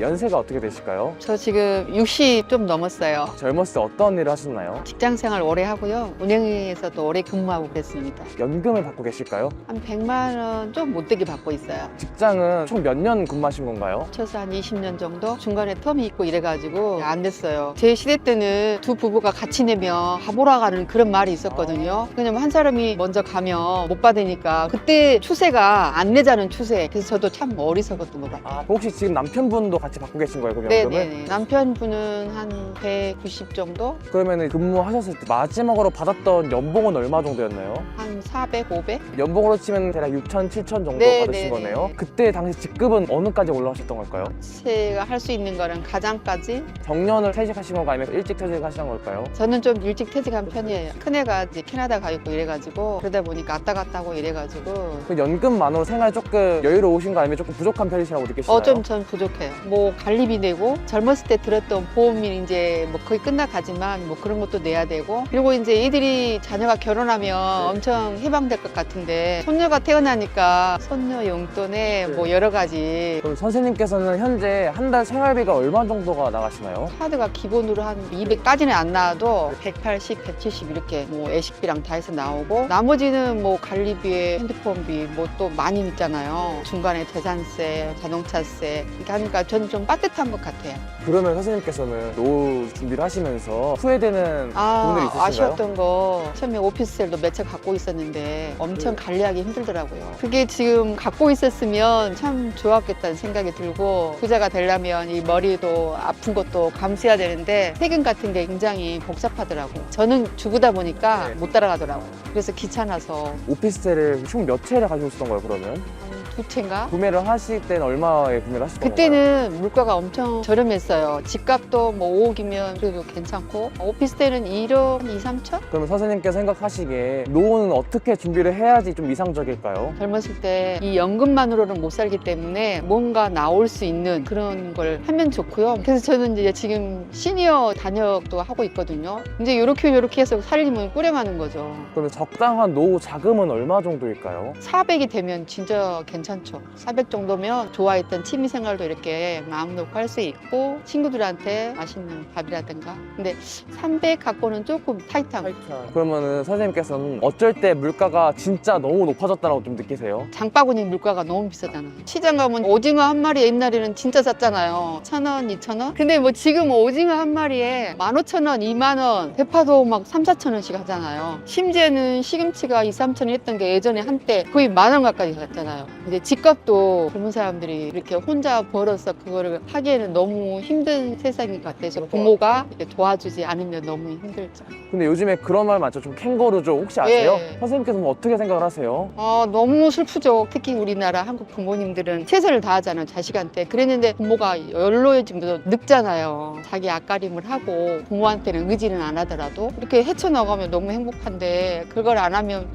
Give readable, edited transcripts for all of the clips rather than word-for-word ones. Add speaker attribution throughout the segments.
Speaker 1: 연세가 어떻게 되실까요?
Speaker 2: 저 지금 60 좀 넘었어요.
Speaker 1: 젊었을 때 어떤 일을 하셨나요?
Speaker 2: 직장 생활 오래 하고요. 은행에서도 오래 근무하고 그랬습니다.
Speaker 1: 연금을 받고 계실까요?
Speaker 2: 한 100만 원 좀 못되게 받고 있어요.
Speaker 1: 직장은 총 몇 년 근무하신 건가요?
Speaker 2: 쳐서 한 20년 정도 중간에 텀이 있고 이래가지고 안 됐어요. 제 시대 때는 두 부부가 같이 내면 바보라 가는 그런 말이 있었거든요. 왜냐면 한 사람이 먼저 가면 못 받으니까 그때 추세가 안 내자는 추세. 그래서 저도 참 어리석었던 것 같아요.
Speaker 1: 혹시 지금 남편분도 같이 받고 계신 거예요, 그럼 연금을?
Speaker 2: 네네네. 남편분은 한 190 정도?
Speaker 1: 그러면 근무하셨을 때 마지막으로 받았던 연봉은 얼마 정도였나요?
Speaker 2: 한 400, 500?
Speaker 1: 연봉으로 치면 대략 6천, 7천 정도
Speaker 2: 네,
Speaker 1: 받으신
Speaker 2: 네,
Speaker 1: 거네요.
Speaker 2: 네.
Speaker 1: 그때 당시 직급은 어느까지 올라가셨던 걸까요?
Speaker 2: 제가 할 수 있는 거는 가장까지.
Speaker 1: 정년을 퇴직하신 건가 아니면 일찍 퇴직하신 걸까요?
Speaker 2: 저는 좀 일찍 퇴직한 편이에요. 큰애가 이제 캐나다 가 있고 이래가지고 그러다 보니까 왔다 갔다 하고 이래가지고
Speaker 1: 그 연금만으로 생활 조금 여유로우신 거 아니면 조금 부족한 편이시라고 느끼시나요?
Speaker 2: 좀 전 부족해요. 뭐 관리비 내고 젊었을 때 들었던 보험이 이제 뭐 거의 끝나가지만 뭐 그런 것도 내야 되고 그리고 이제 애들이 자녀가 결혼하면 엄청 해방될 것 같은데 손녀가 태어나니까 손녀 용돈에 뭐 여러 가지
Speaker 1: 그럼 선생님께서는 현재 한 달 생활비가 얼마 정도가 나가시나요?
Speaker 2: 카드가 기본으로 한 200까지는 안 나와도 180, 170 이렇게 뭐 애식비랑 다 해서 나오고 나머지는 뭐 관리비에 핸드폰비 뭐 또 많이 있잖아요. 중간에 재산세, 자동차세 이렇게 하니까 저는 좀 빠듯한 것 같아요.
Speaker 1: 그러면 선생님께서는 노후 준비를 하시면서 후회되는 부분들이 있으신가요?
Speaker 2: 아쉬웠던 거 처음에 오피스텔도 몇 채 갖고 있었는데 엄청 관리하기 힘들더라고요. 그게 지금 갖고 있었으면 참 좋았겠다는 생각이 들고 부자가 되려면 이 머리도 아픈 것도 감수해야 되는데 세금 같은 게 굉장히 복잡하더라고요. 저는 주부다 보니까 못 따라가더라고요. 그래서 귀찮아서
Speaker 1: 오피스텔을 총 몇 채를 가지고 있었던 거예요, 그러면?
Speaker 2: 한 2채인가?
Speaker 1: 구매를 하실 때는 얼마에 구매를 하셨던 건가요?
Speaker 2: 그때는 물가가 엄청 저렴했어요. 집값도 뭐 5억이면 그래도 괜찮고 오피스텔은 1억 2, 3천?
Speaker 1: 그러면 선생님께서 생각하시기에 노후는 어떻게 준비를 해야지 좀 이상적일까요?
Speaker 2: 젊었을 때 이 연금만으로는 못 살기 때문에 뭔가 나올 수 있는 그런 걸 하면 좋고요. 그래서 저는 이제 지금 시니어 단역도 하고 있거든요. 이제 이렇게 해서 살림을 꾸려가는 거죠.
Speaker 1: 그러면 적당한 노후 자금은 얼마 정도일까요?
Speaker 2: 400이 되면 진짜 괜찮죠. 400 정도면 좋아했던 취미생활도 이렇게 마음 놓고 할 수 있고 친구들한테 맛있는 밥이라든가. 근데 300 갖고는 조금 타이트한
Speaker 1: 그러면은 선생님께서는 어쩔 때 물가가 진짜 너무 높아졌다고 좀 느끼세요?
Speaker 2: 장바구니 물가가 너무 비싸잖아요. 시장 가면 오징어 한 마리 옛날에는 진짜 쌌잖아요. 1,000원, 2,000원. 근데 뭐 지금 오징어 한 마리에 15,000원, 2만원, 대파도 막 3, 4,000원씩 하잖아요. 심지어는 시금치가 2, 3,000원 했던 게 예전에 한때 거의 10,000원 가까이 갔잖아요. 근데 집값도 젊은 사람들이 이렇게 혼자 벌어서 그거를 하기에는 너무 힘든 세상인 것 같아서 부모가 이렇게 도와주지 않으면 너무 힘들죠.
Speaker 1: 근데 요즘에 그런 말 많죠. 좀 캥거루족 혹시 아세요?
Speaker 2: 예.
Speaker 1: 선생님께서는 어떻게 생각을 하세요?
Speaker 2: 너무 슬프죠. 특히 우리나라 한국 부모님들은 최선을 다하잖아요. 자식한테. 그랬는데 부모가 연로해지면서 늙잖아요. 자기 앞가림을 하고 부모한테는 의지는 안 하더라도 이렇게 헤쳐나가면 너무 행복한데 그걸 안 하면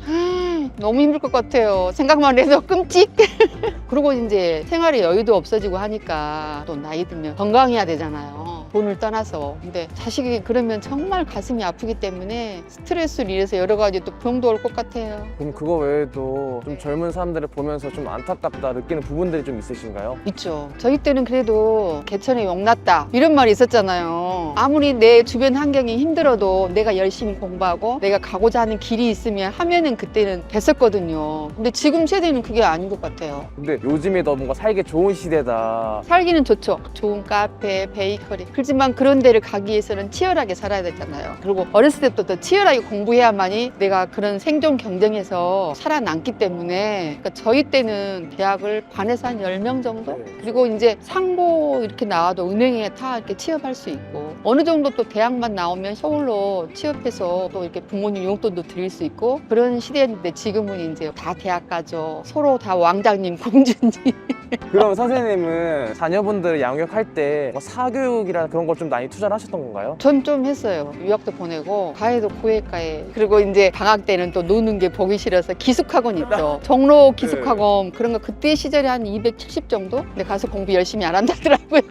Speaker 2: 너무 힘들 것 같아요. 생각만 해도 끔찍. 그리고 이제 생활의 여유도 없어지고 하니까 또 나이 들면 건강해야 되잖아요. 돈을 떠나서. 근데 자식이 그러면 정말 가슴이 아프기 때문에 스트레스를 인해서 여러 가지 또 병도 올 것 같아요.
Speaker 1: 그럼 그거 외에도 좀 젊은 사람들을 보면서 좀 안타깝다 느끼는 부분들이 좀 있으신가요?
Speaker 2: 있죠. 저희 때는 그래도 개천에 용났다 이런 말이 있었잖아요. 아무리 내 주변 환경이 힘들어도 내가 열심히 공부하고 내가 가고자 하는 길이 있으면 하면은 그때는 됐었거든요. 근데 지금 세대는 그게 아닌 것 같아요.
Speaker 1: 근데 요즘에 더 뭔가 살기 좋은 시대다.
Speaker 2: 살기는 좋죠. 좋은 카페, 베이커리. 그렇지만 그런 데를 가기 위해서는 치열하게 살아야 되잖아요. 그리고 어렸을 때부터 더 치열하게 공부해야만이 내가 그런 생존 경쟁에서 살아남기 때문에 그러니까 저희 때는 대학을 반에서 한 10명 정도? 그리고 이제 상고 이렇게 나와도 은행에 다 이렇게 취업할 수 있고 어느 정도 또 대학만 나오면 서울로 취업해서 또 이렇게 부모님 용돈도 드릴 수 있고 그런 시대였는데 지금은 이제 다 대학 가죠. 서로 다 왕자님, 공주님.
Speaker 1: 그럼 선생님은 자녀분들 양육할 때뭐 사교육이라 그런 걸 좀 많이 투자를 하셨던 건가요?
Speaker 2: 전 좀 했어요. 유학도 보내고 가해도 고해과에 그리고 이제 방학 때는 또 노는 게 보기 싫어서 기숙학원 있죠. 종로 기숙학원 그런 거 그때 시절에 한 270 정도? 근데 가서 공부 열심히 안 한다더라고요.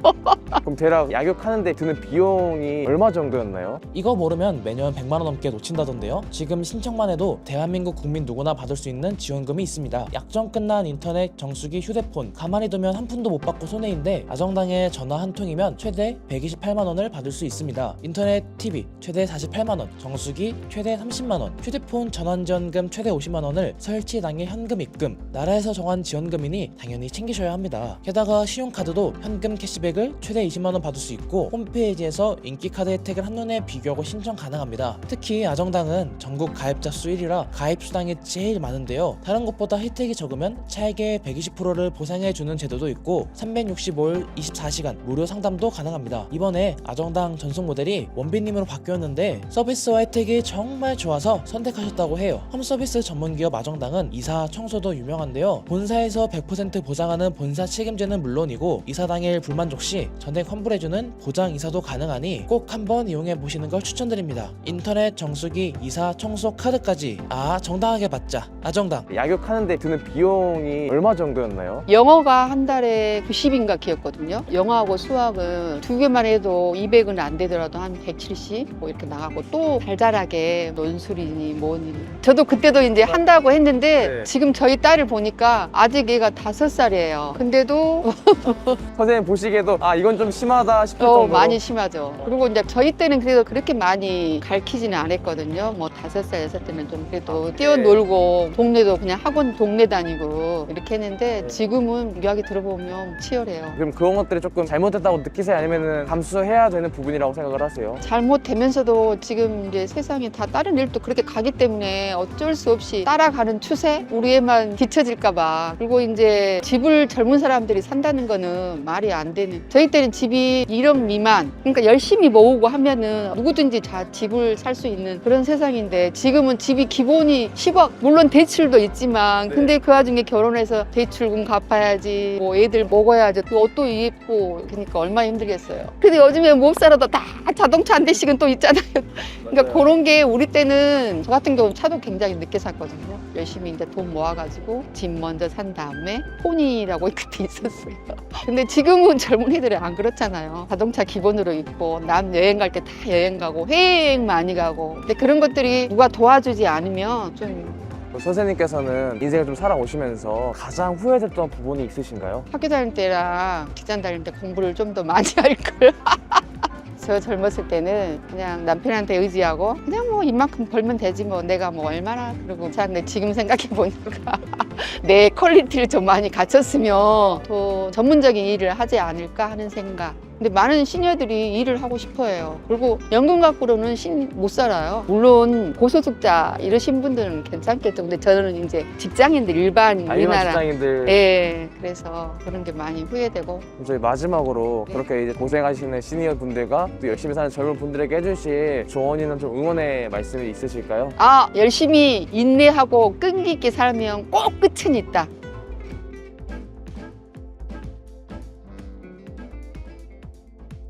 Speaker 1: 그럼 대략 약육하는데 드는 비용이 얼마 정도였나요?
Speaker 3: 이거 모르면 매년 100만 원 넘게 놓친다던데요. 지금 신청만 해도 대한민국 국민 누구나 받을 수 있는 지원금이 있습니다. 약정 끝난 인터넷, 정수기, 휴대폰 가만히 두면 한 푼도 못 받고 손해인데 아정당에 전화 한 통이면 최대 128만 원을 받을 수 있습니다. 인터넷, TV 최대 48만 원, 정수기 최대 30만 원, 휴대폰 전환지원금 최대 50만 원을 설치 당일 현금 입금, 나라에서 정한 지원금이니 당연히 챙기셔야 합니다. 게다가 신용카드도 현금 캐시백을 최대 20만 원 받을 수 있고 홈페이지에서 인기카드 혜택을 한눈에 비교하고 신청 가능합니다. 특히 아정당은 전국 가입자 수 1위라 가입 수당이 제일 많은데요. 다른 곳보다 혜택이 적으면 차액의 120%를 보상해주는 제도도 있고 365일 24시간 무료 상담도 가능합니다. 이번에 아정당 전속 모델이 원빈님으로 바뀌었는데 서비스와 혜택이 정말 좋아서 선택하셨다고 해요. 홈서비스 전문기업 아정당은 이사, 청소도 유명한데요. 본사에서 100% 보장하는 본사 책임제는 물론이고 이사 당일 불만족 시 전액 환불해주는 보장 이사도 가능하니 꼭 한번 이용해보시는 걸 추천드립니다. 인터넷, 정수기, 이사, 청소, 카드까지 정당하게 받자. 아정당.
Speaker 1: 약육하는데 드는 비용이 얼마 정도였나요?
Speaker 2: 영어가 한 달에 90인가 키웠거든요. 영어하고 수학은 두 개만 해도 200은 안 되더라도 한 170 뭐 이렇게 나가고 또 달달하게 논술이니 뭐니. 저도 그때도 이제 한다고 했는데
Speaker 1: 네.
Speaker 2: 지금 저희 딸을 보니까 아직 얘가 5살이에요. 근데도
Speaker 1: 선생님 보시기에도 이건 좀 심하다 싶을 정도로
Speaker 2: 많이 심하죠. 그리고 이제 저희 때는 그래도 그렇게 많이 가르치지는 않았거든요. 뭐 5살, 6살 때는 좀 그래도 뛰어놀고 동네도 그냥 학원 동네 다니고 이렇게 했는데 지금은 이야기 들어보면 치열해요.
Speaker 1: 그럼 그런 것들이 조금 잘못됐다고 느끼세요? 아니면 감수해야 되는 부분이라고 생각을 하세요?
Speaker 2: 잘못되면서도 지금 이제 세상에 다 다른 일도 그렇게 가기 때문에 어쩔 수 없이 따라가는 추세? 우리 애만 뒤처질까봐. 그리고 이제 집을 젊은 사람들이 산다는 거는 말이 안 되는. 저희 때는 집이 1억 미만. 그러니까 열심히 모으고 하면은 누구든지 다 집을 살 수 있는 그런 세상인데 지금은 집이 기본이 10억. 물론 대출도 있지만 근데 그 와중에 결혼해서 대출금 갚아야지. 뭐 애들 먹어야지. 또 옷도 입고. 그러니까 얼마나 힘들겠어요. 근데 요즘에 못 살아도 다 자동차 한 대씩은 또 있잖아요. 그러니까 그런 게 우리 때는 저 같은 경우는 차도 굉장히 늦게 샀거든요. 열심히 이제 돈 모아가지고 집 먼저 산 다음에 폰이라고 그때 있었어요. 근데 지금은 젊은이들이 안 그렇잖아요. 자동차 기본으로 있고 남 여행 갈 때 다 여행 가고 해외여행 많이 가고. 근데 그런 것들이 누가 도와주지 않으면 좀
Speaker 1: 선생님께서는 인생을 좀 살아오시면서 가장 후회됐던 부분이 있으신가요?
Speaker 2: 학교 다닐 때랑 직장 다닐 때 공부를 좀 더 많이 할 걸. 저 젊었을 때는 그냥 남편한테 의지하고 그냥 뭐 이만큼 벌면 되지 뭐 내가 뭐 얼마나 그러고 근데 지금 생각해 보니까 내 퀄리티를 좀 많이 갖췄으면 더 전문적인 일을 하지 않을까 하는 생각. 근데 많은 시니어들이 일을 하고 싶어 해요. 그리고 연금 갖고는 못 살아요. 물론 고소득자 이러신 분들은 괜찮겠죠. 근데 저는 이제 직장인들 일반
Speaker 1: 일반
Speaker 2: 우리나라
Speaker 1: 직장인들
Speaker 2: 예, 그래서 그런 게 많이 후회되고.
Speaker 1: 저희 마지막으로 그렇게 이제 고생하시는 시니어 분들과 또 열심히 사는 젊은 분들에게 해주실 조언이나 좀 응원의 말씀이 있으실까요?
Speaker 2: 열심히 인내하고 끈기 있게 살면 꼭 끝은 있다.